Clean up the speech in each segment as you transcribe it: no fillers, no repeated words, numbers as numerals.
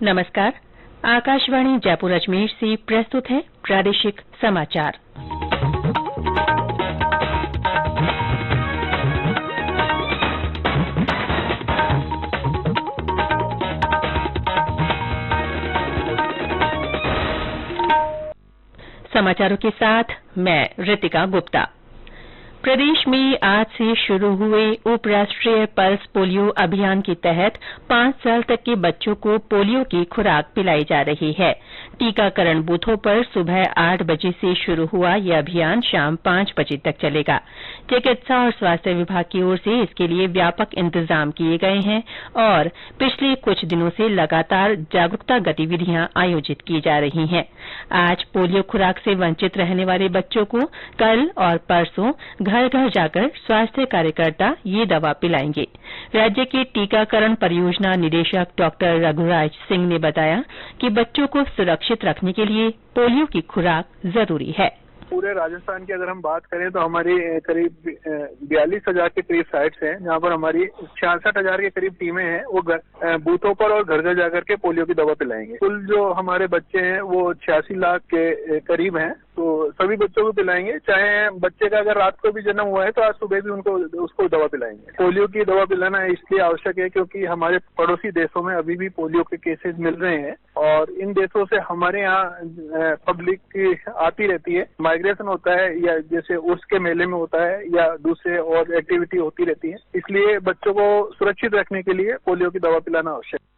नमस्कार। आकाशवाणी जयपुर अजमेर से प्रस्तुत है प्रादेशिक समाचार। समाचारों के साथ मैं रितिका गुप्ता। प्रदेश में आज से शुरू हुए उपराष्ट्रीय पल्स पोलियो अभियान के तहत 5 साल तक के बच्चों को पोलियो की खुराक पिलाई जा रही है। टीकाकरण बूथों पर सुबह 8 बजे से शुरू हुआ यह अभियान शाम 5 बजे तक चलेगा। चिकित्सा और स्वास्थ्य विभाग की ओर से इसके लिए व्यापक इंतजाम किए गए हैं और पिछले कुछ दिनों से लगातार जागरूकता गतिविधियां आयोजित की जा रही हैं। आज पोलियो खुराक से वंचित रहने वाले बच्चों को कल और परसों घर घर जाकर स्वास्थ्य कार्यकर्ता ये दवा पिलाएंगे। राज्य के टीकाकरण परियोजना निदेशक डॉ रघुराज सिंह ने बताया कि बच्चों को सुरक्षित रखने के लिए पोलियो की खुराक जरूरी है। पूरे राजस्थान की अगर हम बात करें तो हमारी करीब 42,000 के करीब साइट्स हैं, जहां पर हमारी 66,000 के करीब टीमें हैं। वो बूथों पर और घर घर जाकर के पोलियो की दवा पिलाएंगे। कुल जो हमारे बच्चे हैं वो 86 लाख के करीब हैं, तो सभी बच्चों को पिलाएंगे। चाहे बच्चे का अगर रात को भी जन्म हुआ है तो आज सुबह भी उसको दवा पिलाएंगे। पोलियो की दवा पिलाना इसलिए आवश्यक है क्योंकि हमारे पड़ोसी देशों में अभी भी पोलियो के केसेस मिल रहे हैं और इन देशों से हमारे यहाँ पब्लिक आती रहती है, माइग्रेशन होता है, या जैसे उर्स के मेले में होता है या दूसरे और एक्टिविटी होती रहती है। इसलिए बच्चों को सुरक्षित रखने के लिए पोलियो की दवा पिलाना आवश्यक है।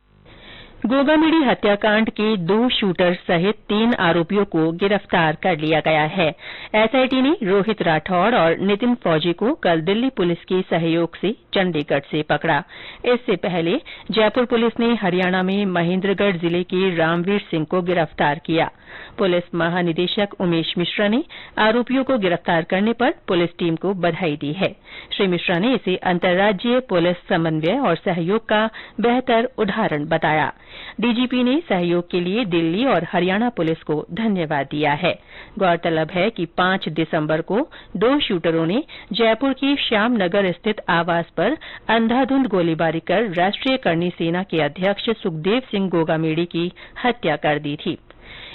गोगामेडी हत्याकांड के 2 शूटर सहित 3 आरोपियों को गिरफ्तार कर लिया गया है। एसआईटी ने रोहित राठौड़ और नितिन फौजी को कल दिल्ली पुलिस के सहयोग से चंडीगढ़ से पकड़ा। इससे पहले जयपुर पुलिस ने हरियाणा में महेंद्रगढ़ जिले के रामवीर सिंह को गिरफ्तार किया। पुलिस महानिदेशक उमेश मिश्रा ने आरोपियों को गिरफ्तार करने पर पुलिस टीम को बधाई दी है। श्री मिश्रा ने इसे अंतर्राज्यीय पुलिस समन्वय और सहयोग का बेहतर उदाहरण बताया। डीजीपी ने सहयोग के लिए दिल्ली और हरियाणा पुलिस को धन्यवाद दिया है। गौरतलब है कि 5 दिसंबर को 2 शूटरों ने जयपुर की श्यामनगर स्थित आवास पर अंधाधुंध गोलीबारी कर राष्ट्रीय करणी सेना के अध्यक्ष सुखदेव सिंह गोगामेडी की हत्या कर दी थी।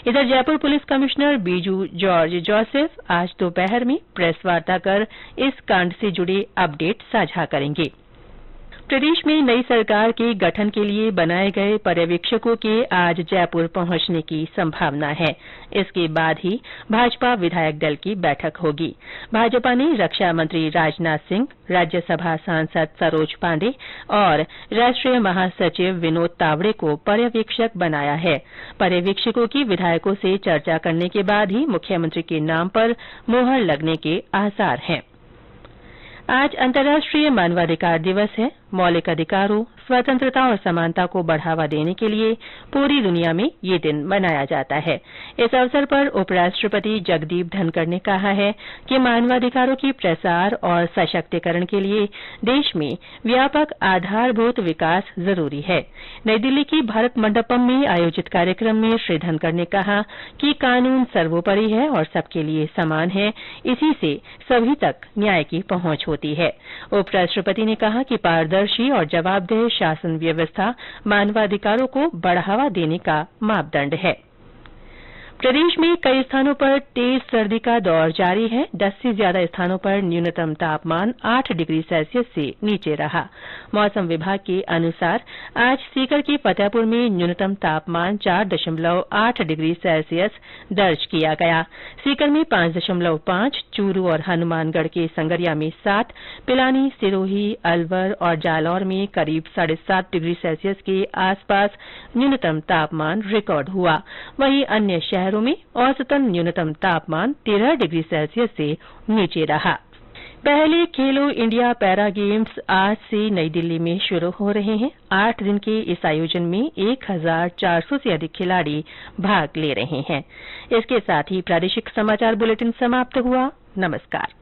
इधर Jaipur police commissioner Biju George Joseph आज दोपहर में प्रेस वार्ता कर इस कांड से जुड़े अपडेट साझा करेंगे। प्रदेश में नई सरकार के गठन के लिए बनाए गए पर्यवेक्षकों के आज जयपुर पहुंचने की संभावना है। इसके बाद ही भाजपा विधायक दल की बैठक होगी। भाजपा ने रक्षा मंत्री राजनाथ सिंह, राज्यसभा सांसद सरोज पांडे और राष्ट्रीय महासचिव विनोद तावड़े को पर्यवेक्षक बनाया है। पर्यवेक्षकों की विधायकों से चर्चा करने के बाद ही मुख्यमंत्री के नाम पर मुहर लगने के आसार हैं। आज अंतर्राष्ट्रीय मानवाधिकार दिवस है। मौलिक अधिकारों, स्वतंत्रता और समानता को बढ़ावा देने के लिए पूरी दुनिया में ये दिन मनाया जाता है। इस अवसर पर उपराष्ट्रपति जगदीप धनखड़ ने कहा है कि मानवाधिकारों के प्रसार और सशक्तिकरण के लिए देश में व्यापक आधारभूत विकास जरूरी है। नई दिल्ली की भारत मंडपम में आयोजित कार्यक्रम में श्री धनखड़ ने कहा कि कानून सर्वोपरि है और सबके लिए समान है, इसी से सभी तक न्याय की पहुंच होती है। उपराष्ट्रपति ने कहा कि पारदर्शी और जवाबदेह शासन व्यवस्था मानवाधिकारों को बढ़ावा देने का मापदंड है। प्रदेश में कई स्थानों पर तेज सर्दी का दौर जारी है। 10 से ज्यादा स्थानों पर न्यूनतम तापमान 8 डिग्री सेल्सियस से नीचे रहा। मौसम विभाग के अनुसार आज सीकर के फतेहपुर में न्यूनतम तापमान 4.8 डिग्री सेल्सियस दर्ज किया गया। सीकर में 5.5, चूरू और हनुमानगढ़ के संगरिया में 7, पिलानी, सिरोही, अलवर और जालौर में करीब 7.5 डिग्री सेल्सियस के आसपास न्यूनतम तापमान रिकॉर्ड हुआ। वहीं अन्य शहरों में औसतन न्यूनतम तापमान 13 डिग्री सेल्सियस से नीचे रहा। पहले खेलो इंडिया पैरा गेम्स आज से नई दिल्ली में शुरू हो रहे हैं। 8 दिन के इस आयोजन में 1,400 से अधिक खिलाड़ी भाग ले रहे हैं। इसके साथ ही प्रादेशिक समाचार बुलेटिन समाप्त हुआ। नमस्कार।